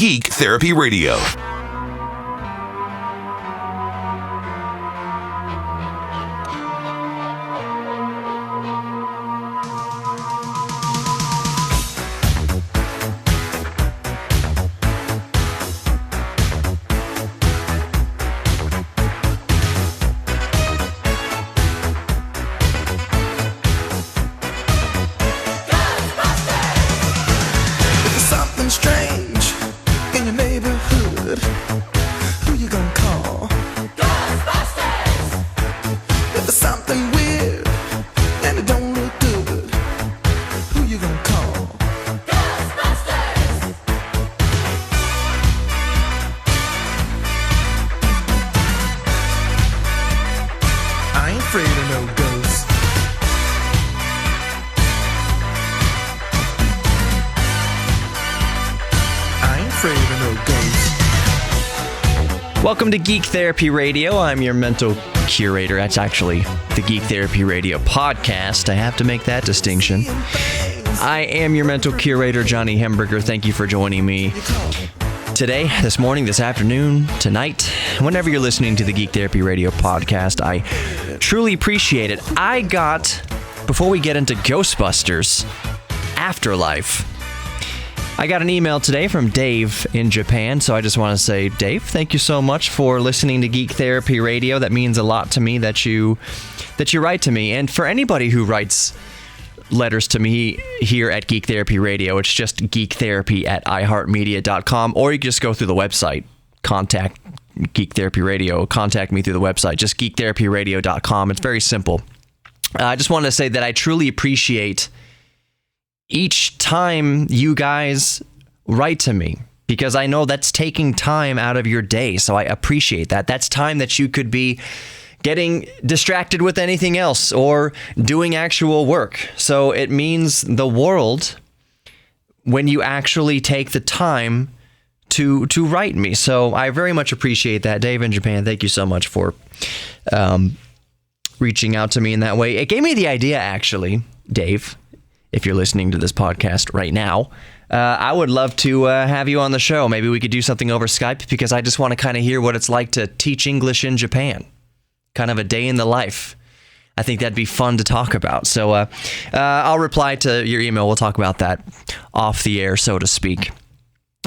Geek Therapy Radio. Welcome to Geek Therapy Radio. I'm your mental curator. That's actually the Geek Therapy Radio podcast. I have to make that distinction. I am your mental curator, Johnny Hemberger. Thank you for joining me today, this morning, this afternoon, tonight, whenever you're listening to the Geek Therapy Radio podcast. I truly appreciate it. Before we get into Ghostbusters, Afterlife, I got an email today from Dave in Japan, so I just want to say, Dave, thank you so much for listening to Geek Therapy Radio. That means a lot to me that you write to me. And for anybody who writes letters to me here at Geek Therapy Radio, it's just geektherapy@iheartmedia.com, or you can just go through the website, contact Geek Therapy Radio, contact me through the website, just geektherapyradio.com. It's very simple. I just wanted to say that I truly appreciate each time you guys write to me, because I know that's taking time out of your day, so I appreciate that. That's time that you could be getting distracted with anything else or doing actual work. So it means the world when you actually take the time to write me. So I very much appreciate that. Dave in Japan, thank you so much for reaching out to me in that way. It gave me the idea, actually, Dave, if you're listening to this podcast right now, I would love to have you on the show. Maybe we could do something over Skype, because I just want to kind of hear what it's like to teach English in Japan. Kind of a day in the life. I think that'd be fun to talk about. So I'll reply to your email. We'll talk about that off the air, so to speak.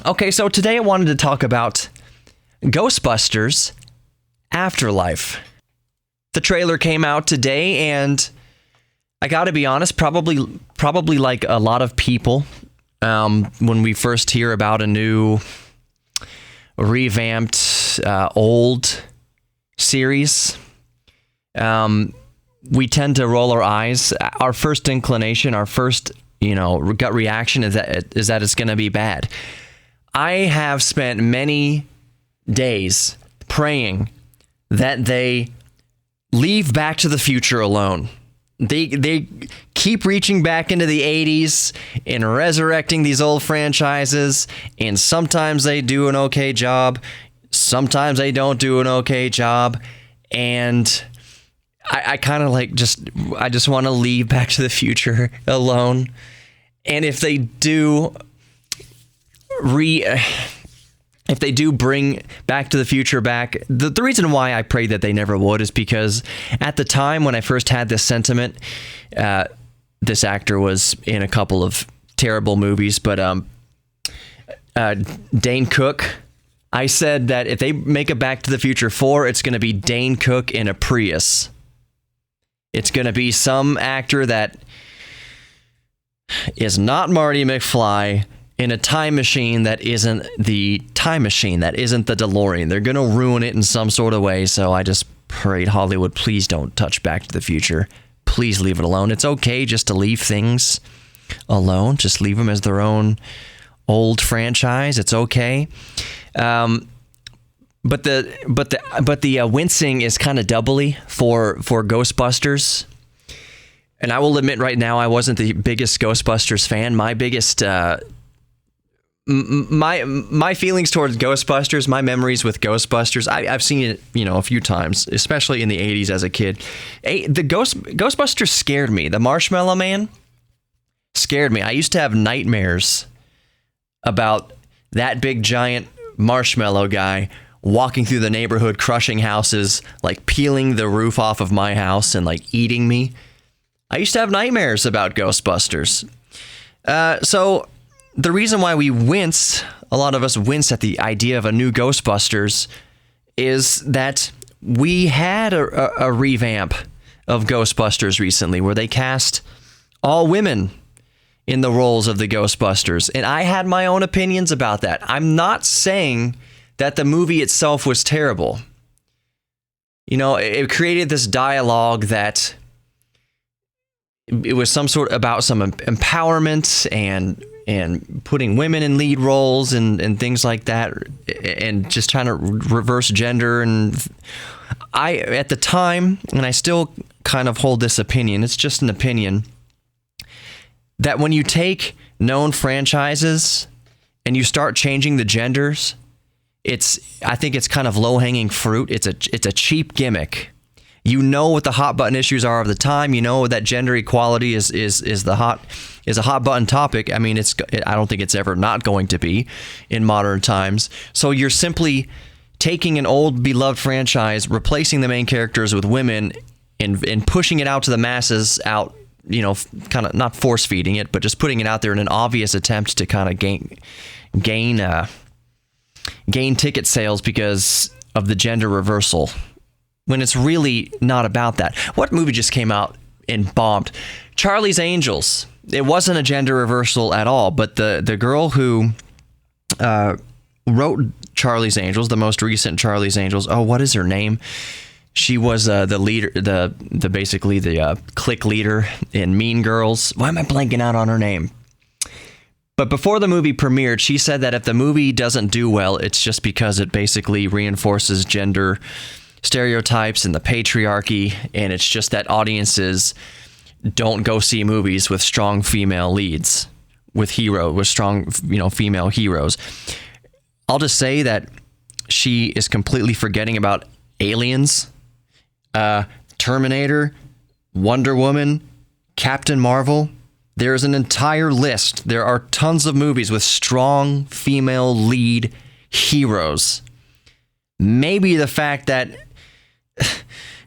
Okay, so today I wanted to talk about Ghostbusters Afterlife. The trailer came out today, and I got to be honest, probably like a lot of people, when we first hear about a new, revamped, old series, we tend to roll our eyes. Our first inclination, our first, gut reaction is that it's going to be bad. I have spent many days praying that they leave Back to the Future alone. They keep reaching back into the 80s and resurrecting these old franchises, and sometimes they do an okay job, sometimes they don't do an okay job, and I kind of I just want to leave Back to the Future alone. And if they do if they do bring Back to the Future back, the reason why I prayed that they never would is because at the time when I first had this sentiment, this actor was in a couple of terrible movies, but Dane Cook, I said that if they make a Back to the Future 4, it's going to be Dane Cook in a Prius. It's going to be some actor that is not Marty McFly in a time machine that isn't the time machine, that isn't the DeLorean. They're going to ruin it in some sort of way, so I just prayed, Hollywood, please don't touch Back to the Future. Please leave it alone. It's okay just to leave things alone. Just leave them as their own old franchise. It's okay. But the wincing is kind of doubly for Ghostbusters. And I will admit right now, I wasn't the biggest Ghostbusters fan. My biggest my feelings towards Ghostbusters, my memories with Ghostbusters, I've seen it, a few times, especially in the 80s as a kid. The Ghostbusters scared me. The Marshmallow Man scared me. I used to have nightmares about that big giant marshmallow guy walking through the neighborhood, crushing houses, like peeling the roof off of my house and like eating me. I used to have nightmares about Ghostbusters. So the reason why we wince, a lot of us wince at the idea of a new Ghostbusters, is that we had a revamp of Ghostbusters recently where they cast all women in the roles of the Ghostbusters. And I had my own opinions about that. I'm not saying that the movie itself was terrible. You know, it created this dialogue that it was some sort about some empowerment and putting women in lead roles and things like that, and just trying to reverse gender. And I, at the time, and I still kind of hold this opinion, it's just an opinion, that when you take known franchises and you start changing the genders, I think it's kind of low-hanging fruit. It's a cheap gimmick. You know what the hot button issues are of the time. You know that gender equality is a hot button topic. I mean, I don't think it's ever not going to be in modern times. So you're simply taking an old beloved franchise, replacing the main characters with women, and pushing it out to the masses, out, you know, kind of not force feeding it, but just putting it out there in an obvious attempt to kind of gain ticket sales because of the gender reversal, when it's really not about that. What movie just came out and bombed? Charlie's Angels. It wasn't a gender reversal at all, but the girl who wrote Charlie's Angels, the most recent Charlie's Angels, what is her name? She was the leader, basically the clique leader in Mean Girls. Why am I blanking out on her name? But before the movie premiered, she said that if the movie doesn't do well, it's just because it basically reinforces gender stereotypes and the patriarchy, and it's just that audiences don't go see movies with strong female leads, with strong, female heroes. I'll just say that she is completely forgetting about Aliens, Terminator, Wonder Woman, Captain Marvel. There's an entire list. There are tons of movies with strong female lead heroes. Maybe the fact that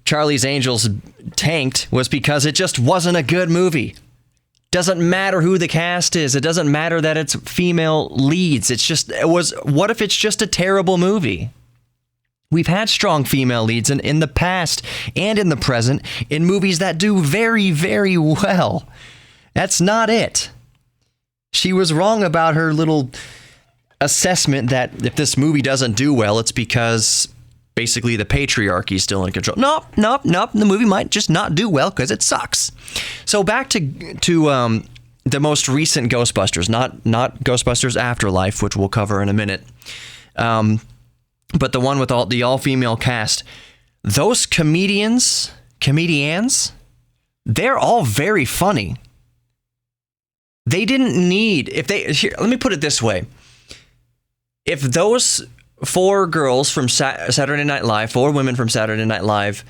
Charlie's Angels tanked was because it just wasn't a good movie. Doesn't matter who the cast is. It doesn't matter that it's female leads. What if it's just a terrible movie? We've had strong female leads in the past and in the present in movies that do very, very well. That's not it. She was wrong about her little assessment that if this movie doesn't do well, it's because basically the patriarchy is still in control. Nope. The movie might just not do well because it sucks. So back to the most recent Ghostbusters, not Ghostbusters Afterlife, which we'll cover in a minute, but the one with the all-female cast. Those comedians, they're all very funny. They didn't need, let me put it this way. If those four girls from Saturday Night Live, four women from Saturday Night Live,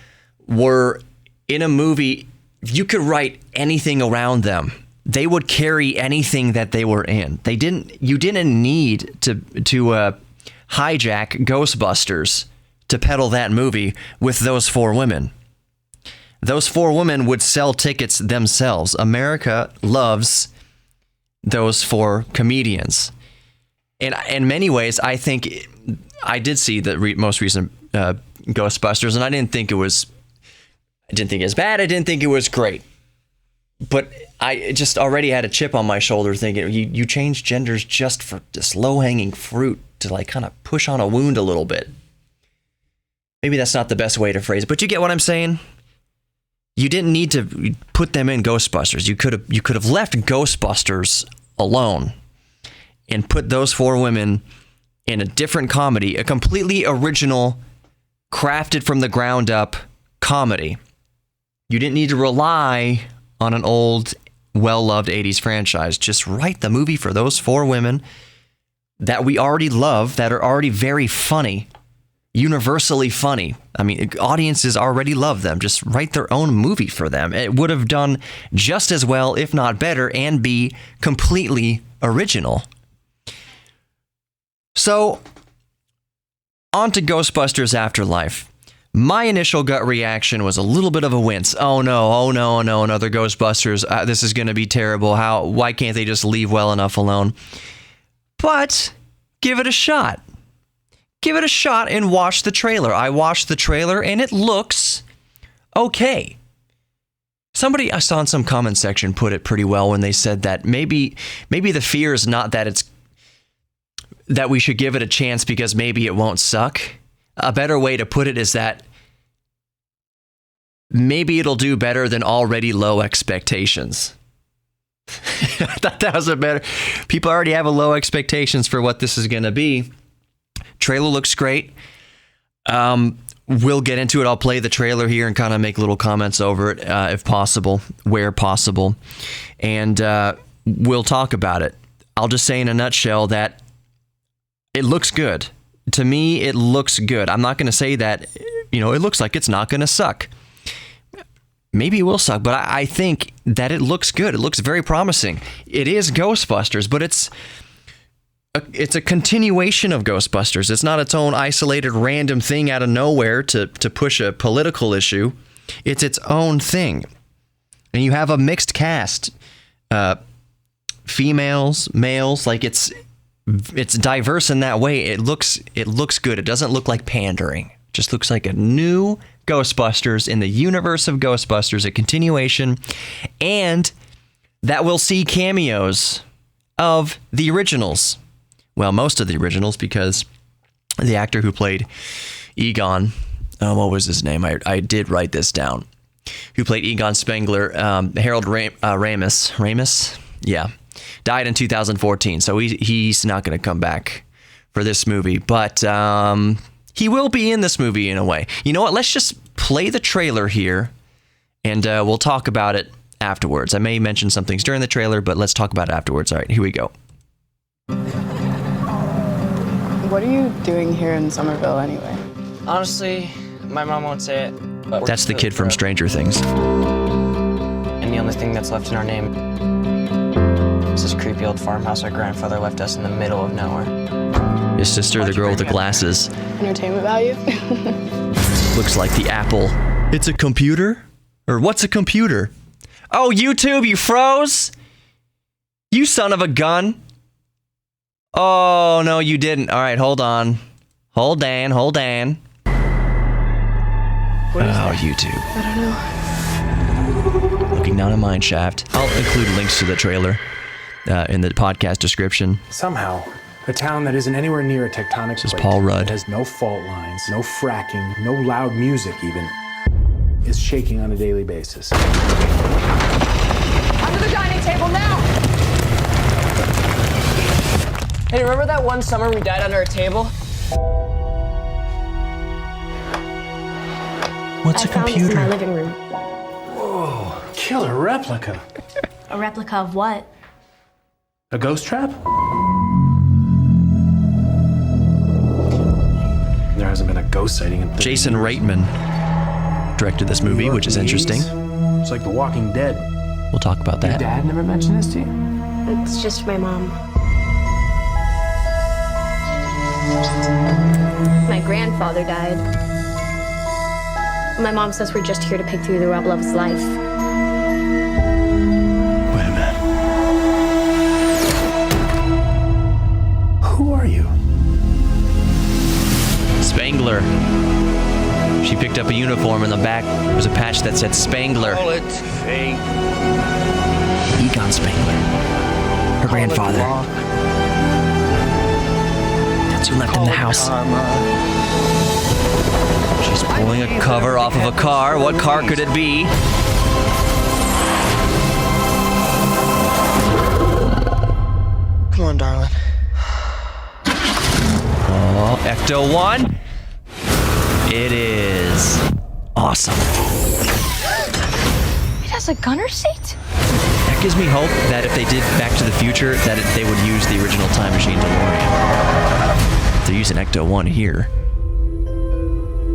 were in a movie, you could write anything around them. They would carry anything that they were in. You didn't need to hijack Ghostbusters to peddle that movie with those four women. Those four women would sell tickets themselves. America loves those four comedians. And in many ways, I think I did see the most recent Ghostbusters, and I didn't think it was bad. I didn't think it was great. But I just already had a chip on my shoulder thinking, you change genders just for this low-hanging fruit to like kind of push on a wound a little bit. Maybe that's not the best way to phrase it, but you get what I'm saying? You didn't need to put them in Ghostbusters. You could have left Ghostbusters alone and put those four women in a different comedy, a completely original, crafted from the ground up comedy. You didn't need to rely on an old, well-loved 80s franchise. Just write the movie for those four women that we already love, that are already very funny, universally funny. I mean, audiences already love them. Just write their own movie for them. It would have done just as well, if not better, and be completely original. So, on to Ghostbusters Afterlife. My initial gut reaction was a little bit of a wince. Oh no, another Ghostbusters. This is going to be terrible. Why can't they just leave well enough alone? But give it a shot. Give it a shot and watch the trailer. I watched the trailer and it looks okay. Somebody I saw in some comment section put it pretty well when they said that maybe the fear is not that we should give it a chance because maybe it won't suck. A better way to put it is that maybe it'll do better than already low expectations. I thought that was a better... People already have a low expectations for what this is going to be. Trailer looks great. We'll get into it. I'll play the trailer here and kind of make little comments over it, if possible, where possible. And we'll talk about it. I'll just say in a nutshell that it looks good. To me, it looks good. I'm not going to say that, it looks like it's not going to suck. Maybe it will suck, but I think that it looks good. It looks very promising. It is Ghostbusters, but it's a continuation of Ghostbusters. It's not its own isolated random thing out of nowhere to push a political issue. It's its own thing. And you have a mixed cast. Females, males, like it's diverse in that way. It looks good. It doesn't look like pandering. It just looks like a new Ghostbusters in the universe of Ghostbusters, a continuation, and that will see cameos of the originals. Well, most of the originals, because the actor who played Egon, what was his name? I did write this down. Who played Egon Spengler, Harold Ramis? Yeah. Died in 2014, so he's not going to come back for this movie. But he will be in this movie in a way. You know what? Let's just play the trailer here, and we'll talk about it afterwards. I may mention some things during the trailer, but let's talk about it afterwards. All right, here we go. What are you doing here in Somerville anyway? Honestly, my mom won't say it, but that's the kid from Stranger Things. And the only thing that's left in our name is this creepy old farmhouse our grandfather left us in the middle of nowhere. His sister, the girl with the glasses. Entertainment value? Looks like the Apple. It's a computer? Or what's a computer? Oh, YouTube, you froze? You son of a gun. Oh, no, you didn't. All right, hold on. Hold on. What is that? YouTube. I don't know. Looking down a mine shaft. I'll include links to the trailer in the podcast description. Somehow, a town that isn't anywhere near a tectonic This is plate, Paul Rudd. that has no fault lines, no fracking, no loud music even, is shaking on a daily basis. Under the dining table now! Hey, remember that one summer we died under a table? What's a I found this computer? in my living room. Whoa, killer replica. A replica of what? A ghost trap? There hasn't been a ghost sighting in 30 Jason years. Reitman directed this movie, New York which is in the interesting. 80s? It's like The Walking Dead. We'll talk about Your that. dad never mentioned this to you? It's just my mom. My grandfather died. My mom says we're just here to pick through the rubble of his life. Wait a minute. Who are you? Spangler. She picked up a uniform. In the back was a patch that said Spangler. It's fake. Egon Spangler. Her grandfather. That's who left in the house. She's pulling a cover off of a car. What car could it be? Come on, darling. Oh, Ecto 1. It is awesome. It has a gunner seat? That gives me hope that if they did Back to the Future, that they would use the original Time Machine DeLorean. They're using Ecto 1 here.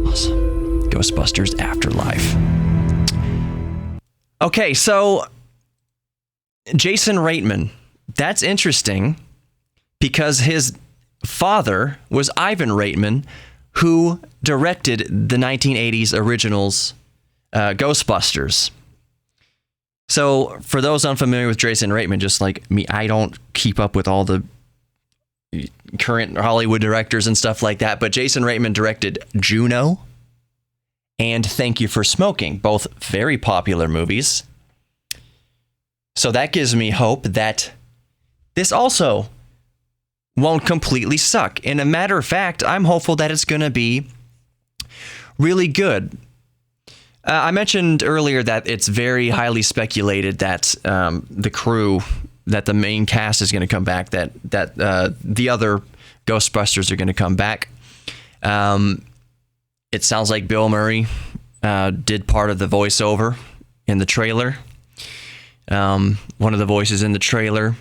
Awesome. Ghostbusters Afterlife. Okay, so Jason Reitman. That's interesting because his father was Ivan Reitman, who directed the 1980s originals Ghostbusters. So for those unfamiliar with Jason Reitman, just like me, I don't keep up with all the current Hollywood directors and stuff like that, but Jason Reitman directed Juno and Thank You for Smoking, both very popular movies. So that gives me hope that this also won't completely suck. And a matter of fact, I'm hopeful that it's going to be really good. I mentioned earlier that it's very highly speculated that the crew, that the main cast is going to come back, that the other Ghostbusters are going to come back. It sounds like Bill Murray did part of the voiceover in the trailer. One of the voices in the trailer.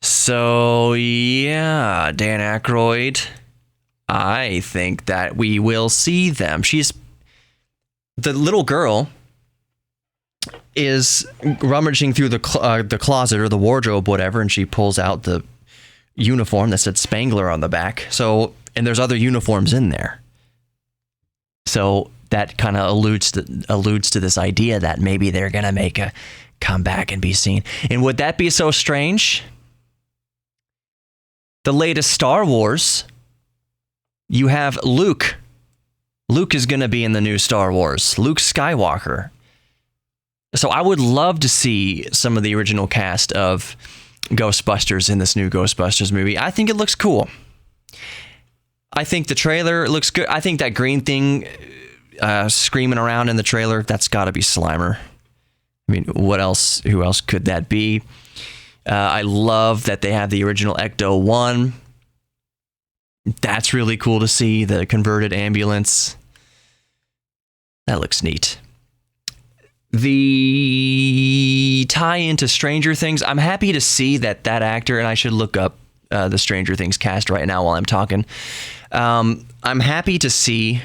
So, yeah, Dan Aykroyd, I think that we will see them. The little girl is rummaging through the closet or the wardrobe, whatever, and she pulls out the uniform that said Spangler on the back. So, and there's other uniforms in there. So that kind of alludes to this idea that maybe they're going to make a comeback and be seen. And would that be so strange? The latest Star Wars, you have Luke. Luke is going to be in the new Star Wars. Luke Skywalker. So I would love to see some of the original cast of Ghostbusters in this new Ghostbusters movie. I think it looks cool. I think the trailer looks good. I think that green thing screaming around in the trailer, that's got to be Slimer. I mean, what else? Who else could that be? I love that they have the original Ecto-1. That's really cool to see, the converted ambulance. That looks neat. The tie into Stranger Things, I'm happy to see that actor, and I should look up the Stranger Things cast right now while I'm talking. I'm happy to see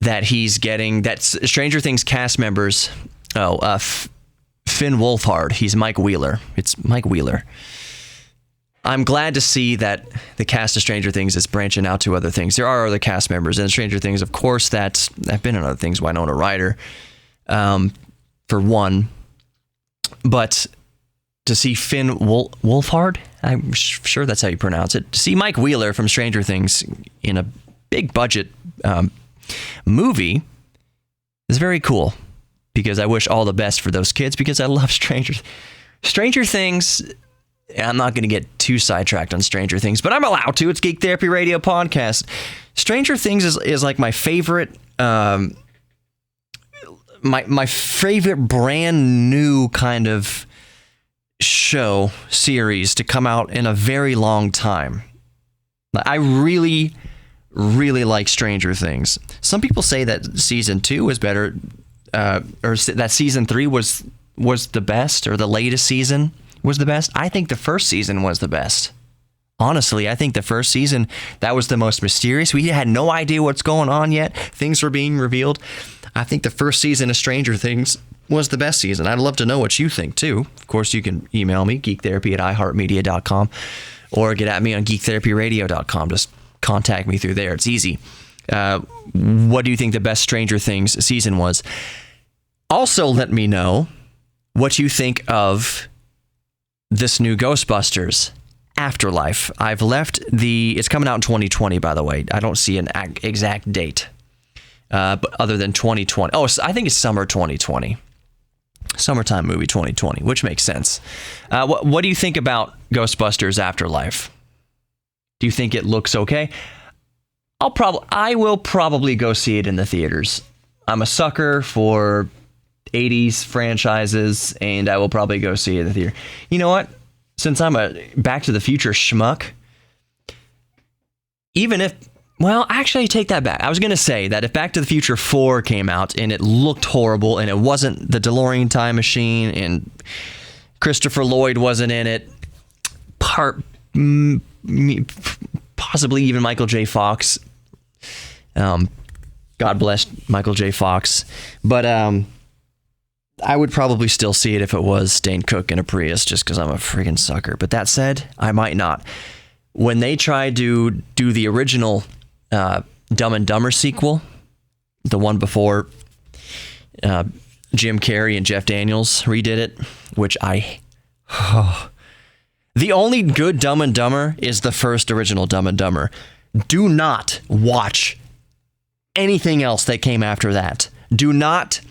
that he's getting, that Stranger Things cast members, Finn Wolfhard, he's Mike Wheeler. It's Mike Wheeler. I'm glad to see that the cast of Stranger Things is branching out to other things. There are other cast members in Stranger Things, of course, that have been in other things, Winona Ryder, for one. But to see Finn Wolfhard, I'm sure that's how you pronounce it, to see Mike Wheeler from Stranger Things in a big budget movie is very cool, because I wish all the best for those kids, because I love Stranger Things. I'm not going to get too sidetracked on Stranger Things, but I'm allowed to. It's Geek Therapy Radio Podcast. Stranger Things is like my favorite, my favorite brand new kind of show series to come out in a very long time. I really, really like Stranger Things. Some people say that season 2 was better, or that season 3 was the best, or the latest season was the best. I think the first season was the best. Honestly, I think the first season, that was the most mysterious. We had no idea what's going on yet. Things were being revealed. I think the first season of Stranger Things was the best season. I'd love to know what you think, too. Of course, you can email me, geektherapy@iheartmedia.com, or get at me on geektherapyradio.com. Just contact me through there. It's easy. What do you think the best Stranger Things season was? Also, let me know what you think of this new Ghostbusters, Afterlife. I've left it's coming out in 2020, by the way. I don't see an exact date, but other than 2020. Oh, I think it's summer 2020. Summertime movie 2020, which makes sense. What do you think about Ghostbusters Afterlife? Do you think it looks okay? I will probably go see it in the theaters. I'm a sucker for 80s franchises, and I will probably go see it in the theater. You know what? Since I'm a Back to the Future schmuck, even if, well, actually, I take that back. I was going to say that if Back to the Future 4 came out and it looked horrible and it wasn't the DeLorean time machine and Christopher Lloyd wasn't in it, possibly even Michael J. Fox. God bless Michael J. Fox. But I would probably still see it if it was Dane Cook in a Prius, just because I'm a freaking sucker. But that said, I might not. When they tried to do the original Dumb and Dumber sequel, the one before Jim Carrey and Jeff Daniels redid it, which the only good Dumb and Dumber is the first original Dumb and Dumber. Do not watch anything else that came after that. Do not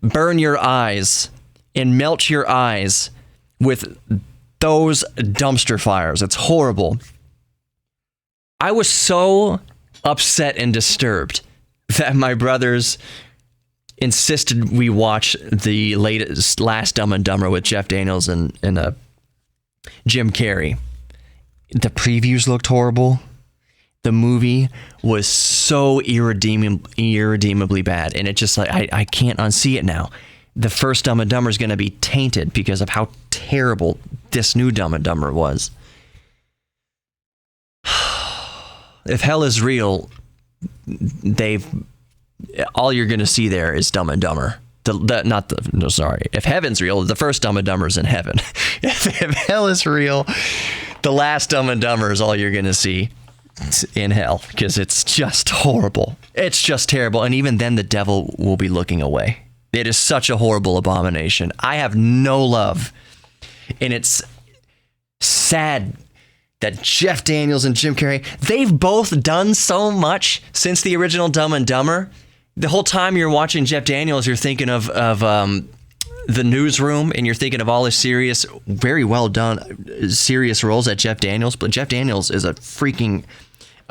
burn your eyes and melt your eyes with those dumpster fires. It's horrible. I was so upset and disturbed that my brothers insisted we watch the last Dumb and Dumber with Jeff Daniels and Jim Carrey. The previews looked horrible. The movie was so irredeemably bad, and it just like I can't unsee it now. The first Dumb and Dumber is going to be tainted because of how terrible this new Dumb and Dumber was. If hell is real, all you're going to see there is Dumb and Dumber. If heaven's real, the first Dumb and Dumber is in heaven. If hell is real, the last Dumb and Dumber is all you're going to see in hell, because it's just horrible. It's just terrible. And even then, the devil will be looking away. It is such a horrible abomination. I have no love. And it's sad that Jeff Daniels and Jim Carrey, they've both done so much since the original Dumb and Dumber. The whole time you're watching Jeff Daniels, you're thinking of The Newsroom, and you're thinking of all his serious, very well done, serious roles at Jeff Daniels. But Jeff Daniels is a freaking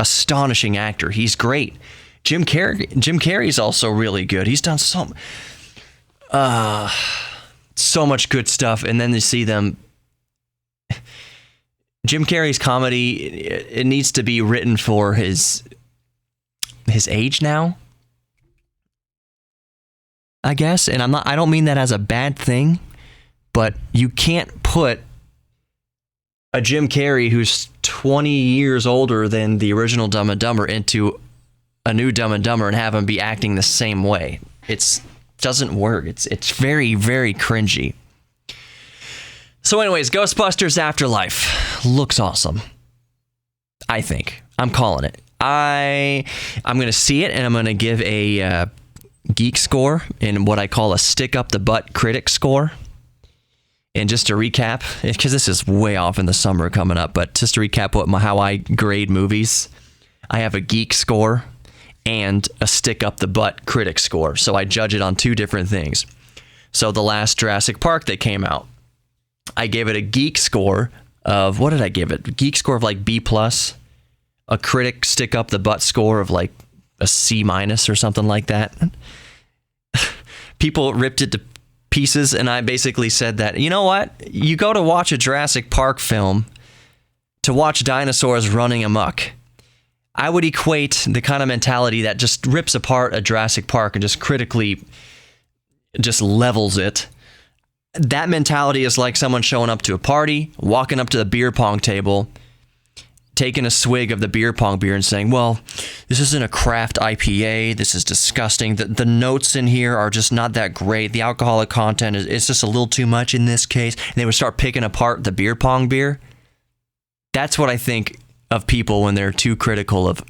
astonishing actor. He's great. Jim Carrey's also really good. He's done so much good stuff. And then you see them. Jim Carrey's comedy, it needs to be written for his age now, I guess. And I don't mean that as a bad thing, but you can't put a Jim Carrey who's 20 years older than the original Dumb and Dumber into a new Dumb and Dumber and have him be acting the same way. It doesn't work. It's very, very cringy. So anyways, Ghostbusters Afterlife looks awesome. I think. I'm calling it. I'm going to see it, and I'm going to give a geek score and what I call a stick up the butt critic score. And just to recap, because this is way off in the summer coming up, but just to recap how I grade movies, I have a geek score and a stick up the butt critic score. So I judge it on two different things. So the last Jurassic Park that came out, I gave it a geek score of, what did I give it? A geek score of like B+, a critic stick up the butt score of like a C- or something like that. People ripped it to pieces, and I basically said that, you know what? You go to watch a Jurassic Park film to watch dinosaurs running amok. I would equate the kind of mentality that just rips apart a Jurassic Park and just critically just levels it. That mentality is like someone showing up to a party, walking up to the beer pong table, taking a swig of the beer pong beer and saying, well, this isn't a craft IPA. This is disgusting. The notes in here are just not that great. The alcoholic content is just a little too much in this case. And they would start picking apart the beer pong beer. That's what I think of people when they're too critical of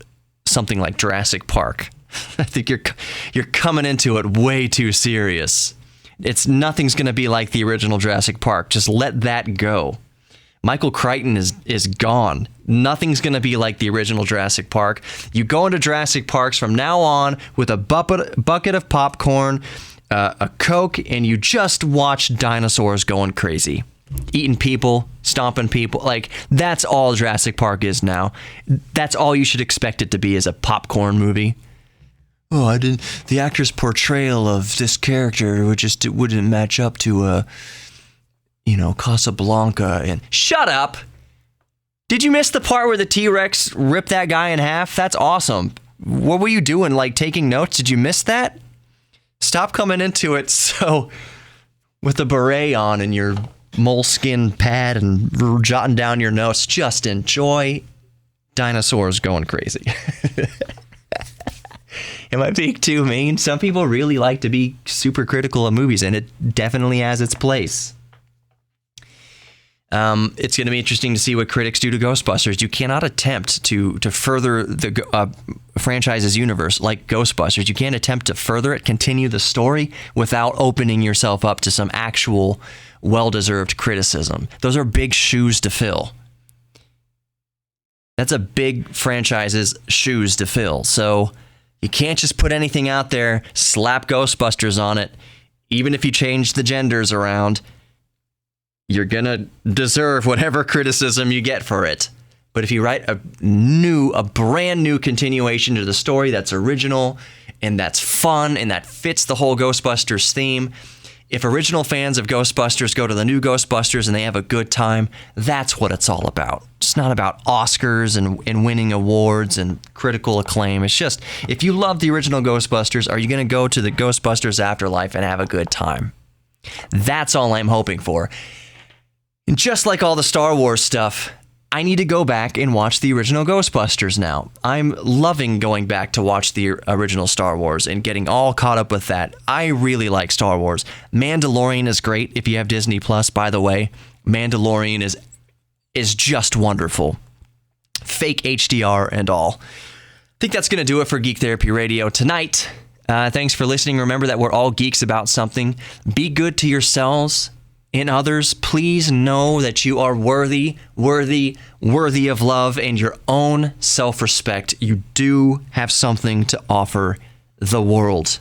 something like Jurassic Park. I think you're coming into it way too serious. Nothing's going to be like the original Jurassic Park. Just let that go. Michael Crichton is gone. Nothing's going to be like the original Jurassic Park. You go into Jurassic Parks from now on with a bucket of popcorn, a Coke, and you just watch dinosaurs going crazy. Eating people, stomping people. Like, that's all Jurassic Park is now. That's all you should expect it to be, is a popcorn movie. Oh, the actor's portrayal of this character wouldn't match up to Casablanca. And shut up! Did you miss the part where the T-Rex ripped that guy in half? That's awesome. What were you doing? Like, taking notes? Did you miss that? Stop coming into it with a beret on and your moleskin pad and jotting down your notes. Just enjoy dinosaurs going crazy. Am I being too mean? Some people really like to be super critical of movies, and it definitely has its place. It's going to be interesting to see what critics do to Ghostbusters. You cannot attempt to further the franchise's universe like Ghostbusters. You can't attempt to further it, continue the story, without opening yourself up to some actual well-deserved criticism. Those are big shoes to fill. That's a big franchise's shoes to fill. So you can't just put anything out there, slap Ghostbusters on it, even if you change the genders around. You're going to deserve whatever criticism you get for it. But if you write a brand new continuation to the story that's original and that's fun and that fits the whole Ghostbusters theme, if original fans of Ghostbusters go to the new Ghostbusters and they have a good time, that's what it's all about. It's not about Oscars and winning awards and critical acclaim. It's just, if you love the original Ghostbusters, are you going to go to the Ghostbusters Afterlife and have a good time? That's all I'm hoping for. And just like all the Star Wars stuff, I need to go back and watch the original Ghostbusters now. I'm loving going back to watch the original Star Wars and getting all caught up with that. I really like Star Wars. Mandalorian is great if you have Disney Plus, by the way. Mandalorian is just wonderful. Fake HDR and all. I think that's going to do it for Geek Therapy Radio tonight. Thanks for listening. Remember that we're all geeks about something. Be good to yourselves and others. Please know that you are worthy of love and your own self-respect. You do have something to offer the world.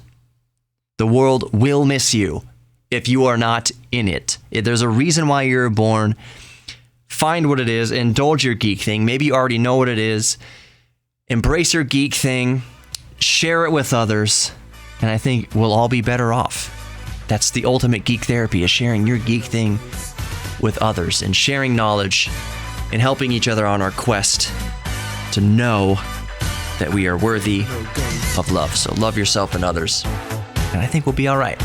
The world will miss you if you are not in it. There's a reason why you're born. Find what it is. Indulge your geek thing. Maybe you already know what it is. Embrace your geek thing. Share it with others. And I think we'll all be better off. That's the ultimate geek therapy, is sharing your geek thing with others and sharing knowledge and helping each other on our quest to know that we are worthy of love. So love yourself and others, and I think we'll be all right.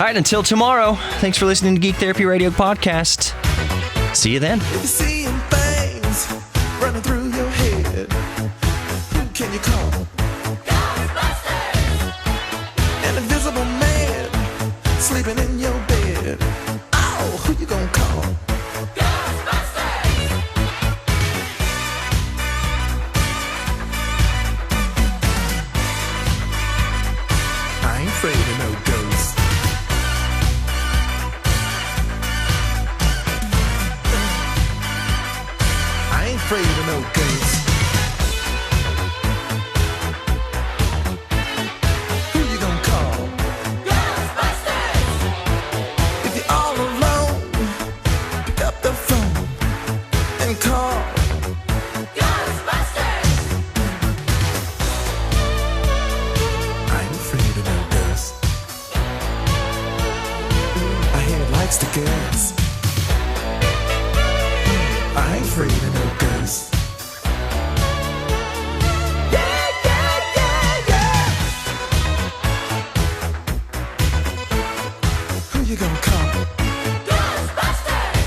All right, until tomorrow, thanks for listening to Geek Therapy Radio Podcast. See you then. If you're seeing things running through your head, who can you call? Ghostbusters! An invisible man sleeping in your bed. Oh, who you gonna call? Ghostbusters! I ain't afraid of no ghosts. I ain't afraid of no ghosts. Who you gonna call? If you're all alone, pick up the phone and call Ghostbusters. I ain't afraid of no ghosts. I hear it likes to guess. I ain't afraid of no ghosts. Yeah, yeah, yeah, yeah. Who you gonna call? Ghostbusters!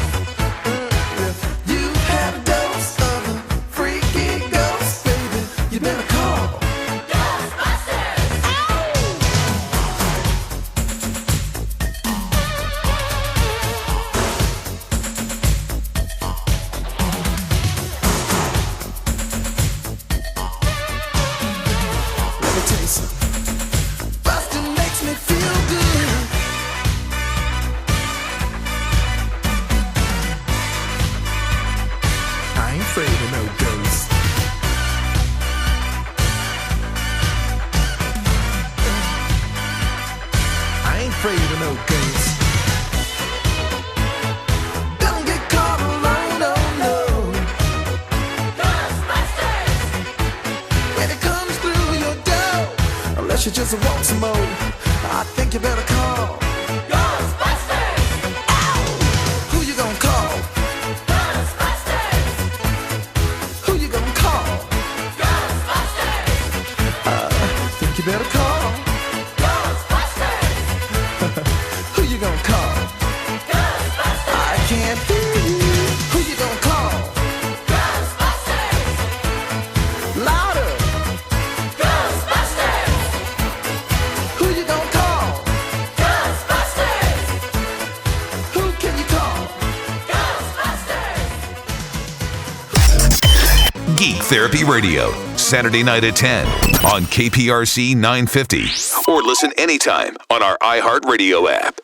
If you have a dose of a freaky ghost, baby, you better call Ghostbusters! Let me tell you something. Bustin' makes me feel good. I ain't afraid of no ghosts. I ain't afraid of no ghosts. Don't get caught alone, oh no. Ghostbusters! When it comes through your door, unless you just want some more, I think you better call Ghostbusters! Ow! Who you gonna call? Ghostbusters! Who you gonna call? Ghostbusters! Think you better call Ghostbusters! Who you gonna call? Ghostbusters! I can't hear you. Who you gonna call? Ghostbusters! Louder! Ghostbusters! Therapy Radio, Saturday night at 10 on KPRC 950. Or listen anytime on our iHeartRadio app.